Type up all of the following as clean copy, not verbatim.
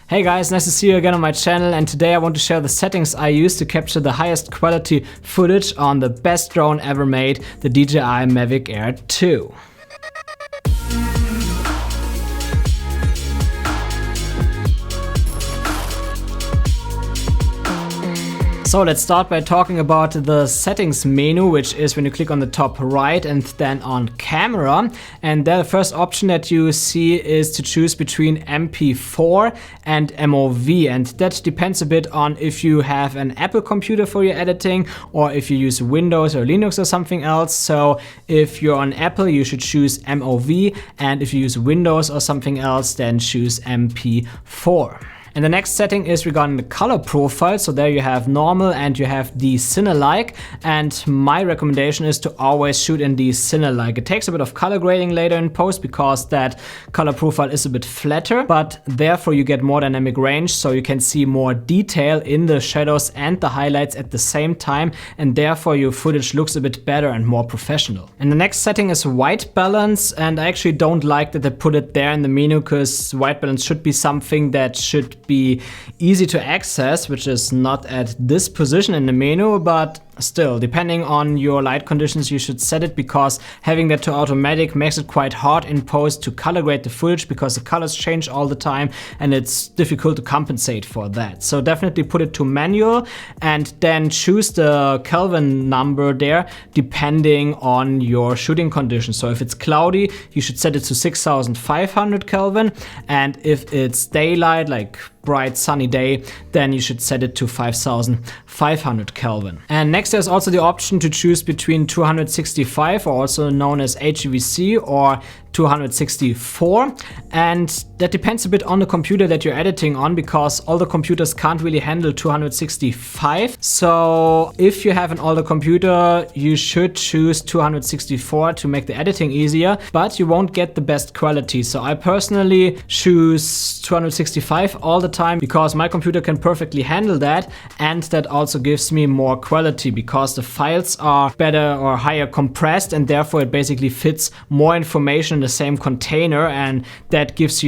Hey guys, nice to see you again on my channel, and today I want to share the settings I use to capture the highest quality footage on the best drone ever made, the DJI Mavic Air 2. So let's start by talking about the settings menu, which is when you click on the top right and then on camera. And there the first option that you see is to choose between MP4 and MOV. And that depends a bit on if you have an Apple computer for your editing or if you use Windows or Linux or something else. So if you're on Apple, you should choose MOV, and if you use Windows or something else, then choose MP4. And the next setting is regarding the color profile. So there you have normal and you have the cine-like. And my recommendation is to always shoot in the cine-like. It takes a bit of color grading later in post because that color profile is a bit flatter, but therefore you get more dynamic range, so you can see more detail in the shadows and the highlights at the same time, and therefore your footage looks a bit better and more professional. And the next setting is white balance, and I actually don't like that they put it there in the menu, because white balance should be something that should be easy to access, which is not at this position in the menu, but still, depending on your light conditions, you should set it, because having that to automatic makes it quite hard in post to color grade the footage, because the colors change all the time and it's difficult to compensate for that. So definitely put it to manual and then choose the Kelvin number there depending on your shooting conditions. So if it's cloudy, you should set it to 6500 Kelvin, and if it's daylight, like bright sunny day, then you should set it to 5500 Kelvin. And next there's also the option to choose between 265, or also known as HEVC, or 264, and that depends a bit on the computer that you're editing on, because all the computers can't really handle 265. So if you have an older computer, you should choose 264 to make the editing easier, but you won't get the best quality. So I personally choose 265 all the time, because my computer can perfectly handle that, and that also gives me more quality because the files are better or higher compressed, and therefore it basically fits more information in the same container, and that gives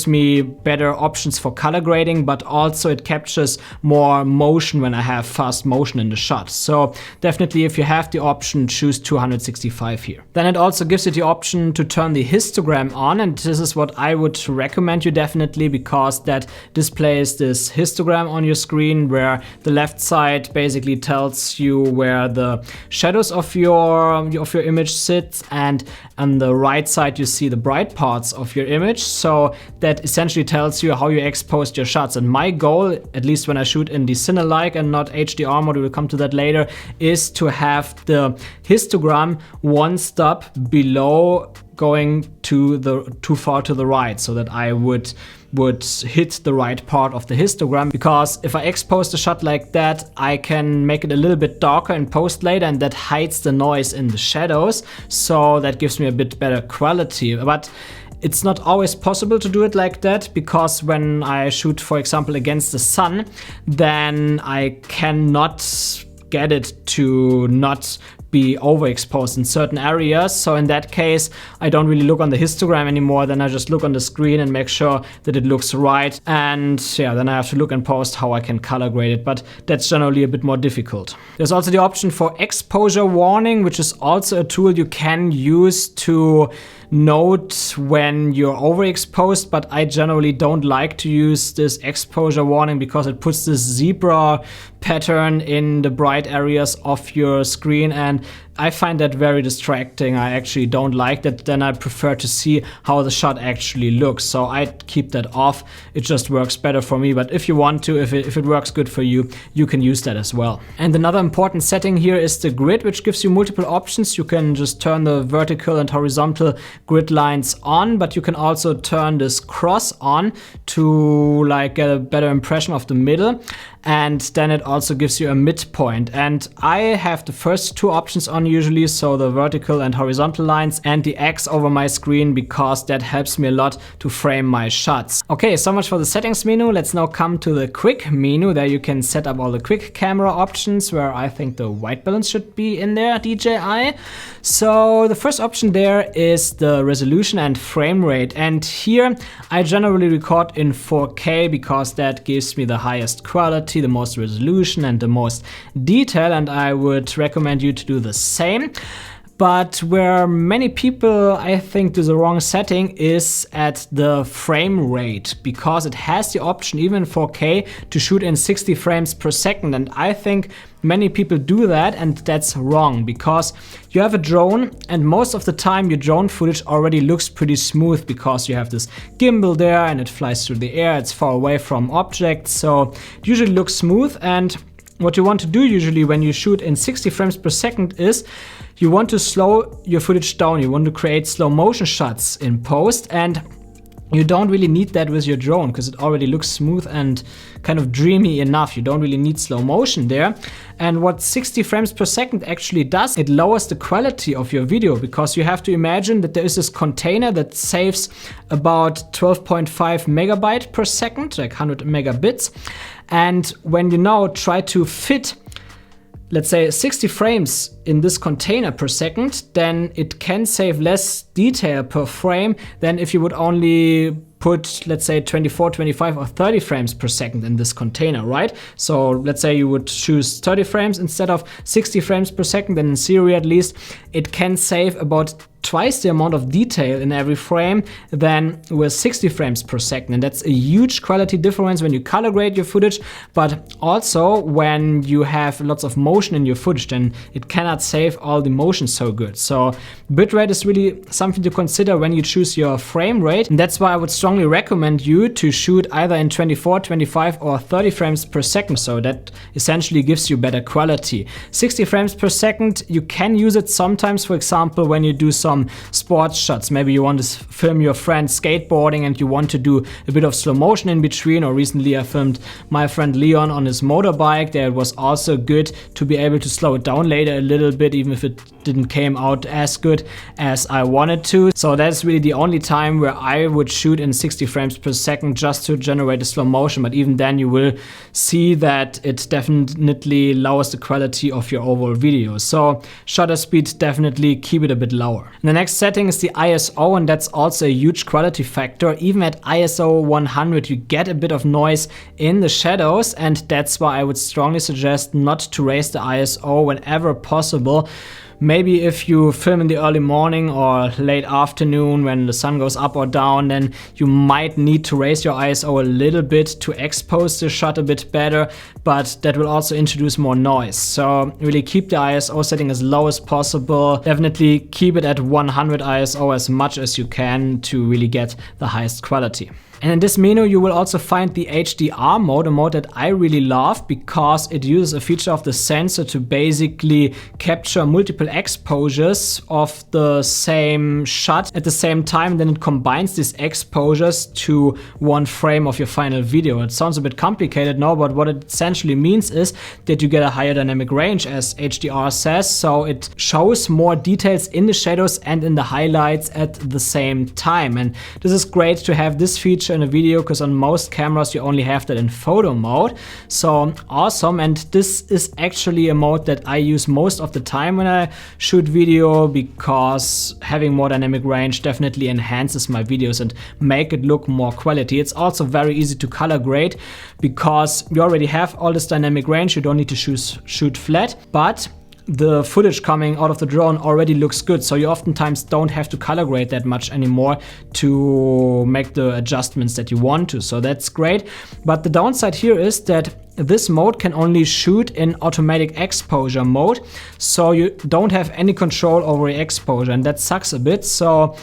me better options for color grading, but also it captures more motion when I have fast motion in the shot. So definitely, if you have the option, choose 265 here. Then it also gives you the option to turn the histogram on, and this is what I would recommend you definitely, because that displays this histogram on your screen, where the left side basically tells you where the shadows of your image sit, and on the right side you see the bright parts of your image. So that essentially tells you how you exposed your shots. And my goal, at least when I shoot in the cine-like and not HDR mode, we'll come to that later, is to have the histogram one stop below going too far to the right, so that I would hit the right part of the histogram, because if I expose the shot like that, I can make it a little bit darker in post later, and that hides the noise in the shadows, so that gives me a bit better quality. But it's not always possible to do it like that, because when I shoot, for example, against the sun, then I cannot get it to not be overexposed in certain areas. So in that case, I don't really look on the histogram anymore. Then I just look on the screen and make sure that it looks right. And yeah, then I have to look in post how I can color grade it, but that's generally a bit more difficult. There's also the option for exposure warning, which is also a tool you can use to note when you're overexposed, but I generally don't like to use this exposure warning, because it puts this zebra pattern in the bright areas of your screen, and I find that very distracting. I actually don't like that. Then I prefer to see how the shot actually looks. So I keep that off. It just works better for me. But if you want to, if it works good for you, you can use that as well. And another important setting here is the grid, which gives you multiple options. You can just turn the vertical and horizontal grid lines on, but you can also turn this cross on to like get a better impression of the middle. And then it also gives you a midpoint. And I have the first two options on usually, so the vertical and horizontal lines, and the X over my screen, because that helps me a lot to frame my shots. Okay, so much for the settings menu. Let's now come to the quick menu. There you can set up all the quick camera options, where I think the white balance should be in there, DJI. So the first option there is the resolution and frame rate, and here I generally record in 4K because that gives me the highest quality, the most resolution and the most detail, and I would recommend you to do the same. But where many people, I think, do the wrong setting is at the frame rate, because it has the option, even in 4K, to shoot in 60 frames per second. And I think many people do that, and that's wrong, because you have a drone and most of the time your drone footage already looks pretty smooth because you have this gimbal there and it flies through the air, it's far away from objects, so it usually looks smooth. And what you want to do usually when you shoot in 60 frames per second is you want to slow your footage down. You want to create slow motion shots in post, and you don't really need that with your drone because it already looks smooth and kind of dreamy enough. You don't really need slow motion there. And what 60 frames per second actually does, it lowers the quality of your video, because you have to imagine that there is this container that saves about 12.5 megabyte per second, like 100 megabits. And when you now try to fit, let's say, 60 frames in this container per second, then it can save less detail per frame than if you would only put, let's say, 24, 25 or 30 frames per second in this container, right? So let's say you would choose 30 frames instead of 60 frames per second, then in theory at least it can save about twice the amount of detail in every frame than with 60 frames per second. And that's a huge quality difference when you color grade your footage, but also when you have lots of motion in your footage, then it cannot save all the motion so good. So bitrate is really something to consider when you choose your frame rate. And that's why I would strongly recommend you to shoot either in 24, 25 or 30 frames per second. So that essentially gives you better quality. 60 frames per second, you can use it sometimes, for example, when you do some sports shots. Maybe you want to film your friend skateboarding and you want to do a bit of slow motion in between. Or recently I filmed my friend Leon on his motorbike. There it was also good to be able to slow it down later a little bit, even if it didn't came out as good as I wanted to. So that's really the only time where I would shoot in 60 frames per second just to generate a slow motion. But even then you will see that it definitely lowers the quality of your overall video. So shutter speed, definitely keep it a bit lower. And the next setting is the ISO, and that's also a huge quality factor. Even at ISO 100 you get a bit of noise in the shadows, and that's why I would strongly suggest not to raise the ISO whenever possible. Maybe if you film in the early morning or late afternoon when the sun goes up or down, then you might need to raise your ISO a little bit to expose the shot a bit better, but that will also introduce more noise. So really keep the ISO setting as low as possible. Definitely keep it at 100 ISO as much as you can to really get the highest quality. And in this menu you will also find the HDR mode, a mode that I really love because it uses a feature of the sensor to basically capture multiple exposures of the same shot at the same time. Then it combines these exposures to one frame of your final video. It sounds a bit complicated now, but what it essentially means is that you get a higher dynamic range, as HDR says. So it shows more details in the shadows and in the highlights at the same time. And this is great to have this feature in a video, because on most cameras you only have that in photo mode. So awesome. And this is actually a mode that I use most of the time when I shoot video, because having more dynamic range definitely enhances my videos and make it look more quality. It's also very easy to color grade because you already have all this dynamic range. You don't need to shoot flat, but the footage coming out of the drone already looks good, so you oftentimes don't have to color grade that much anymore to make the adjustments that you want to. So that's great. But the downside here is that this mode can only shoot in automatic exposure mode, so you don't have any control over the exposure, and that sucks a bit. So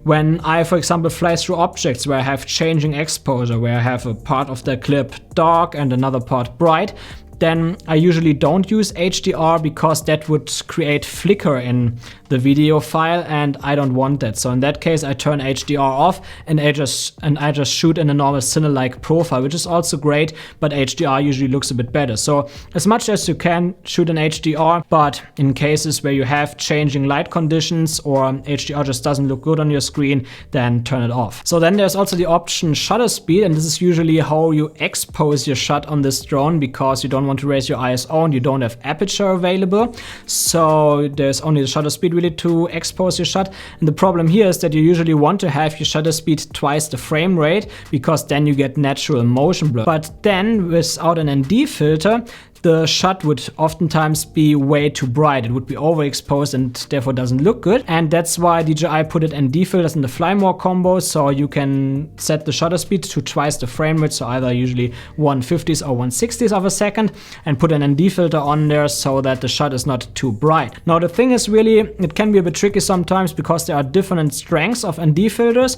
when I, for example, fly through objects where I have changing exposure, where I have a part of the clip dark and another part bright, then I usually don't use HDR because that would create flicker in the video file, and I don't want that. So in that case, I turn HDR off and I just shoot in a normal cine-like profile, which is also great, but HDR usually looks a bit better. So as much as you can, shoot in HDR, but in cases where you have changing light conditions or HDR just doesn't look good on your screen, then turn it off. So then there's also the option shutter speed, and this is usually how you expose your shot on this drone because you don't want to raise your ISO and you don't have aperture available. So there's only the shutter speed really to expose your shot. And the problem here is that you usually want to have your shutter speed twice the frame rate because then you get natural motion blur. But then without an ND filter, the shot would oftentimes be way too bright. It would be overexposed and therefore doesn't look good. And that's why DJI put it ND filters in the Fly More combo, so you can set the shutter speed to twice the frame rate, so either usually 1/50th or 1/60th of a second, and put an ND filter on there so that the shot is not too bright. Now the thing is really, it can be a bit tricky sometimes because there are different strengths of ND filters,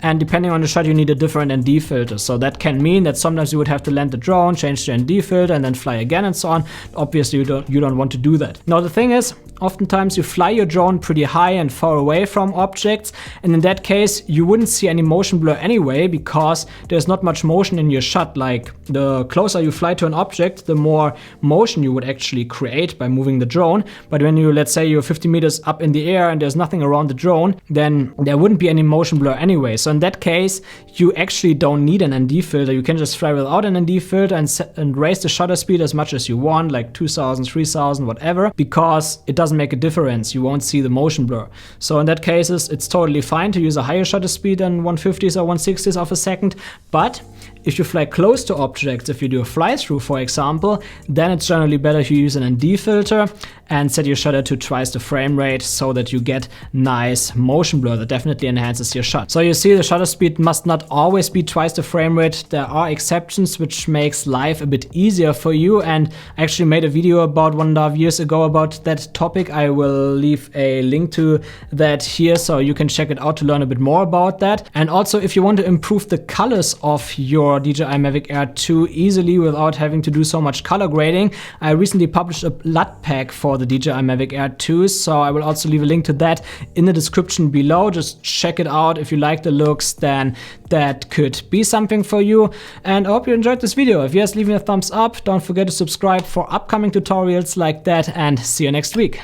and depending on the shot you need a different ND filter. So that can mean that sometimes you would have to land the drone, change the ND filter, and then fly again and so on. Obviously you don't want to do that. Now the thing is, oftentimes you fly your drone pretty high and far away from objects, and in that case you wouldn't see any motion blur anyway because there's not much motion in your shot. Like the closer you fly to an object, the more motion you would actually create by moving the drone. But when you, let's say you're 50 meters up in the air and there's nothing around the drone, then there wouldn't be any motion blur anyway. So in that case you actually don't need an ND filter. You can just fly without an ND filter and raise the shutter speed as much as you want, like 2000, 3000, whatever, because it doesn't make a difference. You won't see the motion blur. So in that cases, it's totally fine to use a higher shutter speed than 1/50th or 1/60th of a second. But if you fly close to objects, if you do a fly-through, for example, then it's generally better if you use an ND filter and set your shutter to twice the frame rate so that you get nice motion blur that definitely enhances your shot. So you see, the shutter speed must not always be twice the frame rate. There are exceptions which makes life a bit easier for you, and I actually made a video about 1.5 years ago about that topic. I will leave a link to that here so you can check it out to learn a bit more about that. And also, if you want to improve the colors of your DJI Mavic Air 2 easily without having to do so much color grading, I recently published a LUT pack for the DJI Mavic Air 2, so I will also leave a link to that in the description below. Just check it out. If you like the looks, then that could be something for you. And I hope you enjoyed this video. If yes, leave me a thumbs up. Don't forget to subscribe for upcoming tutorials like that, and see you next week.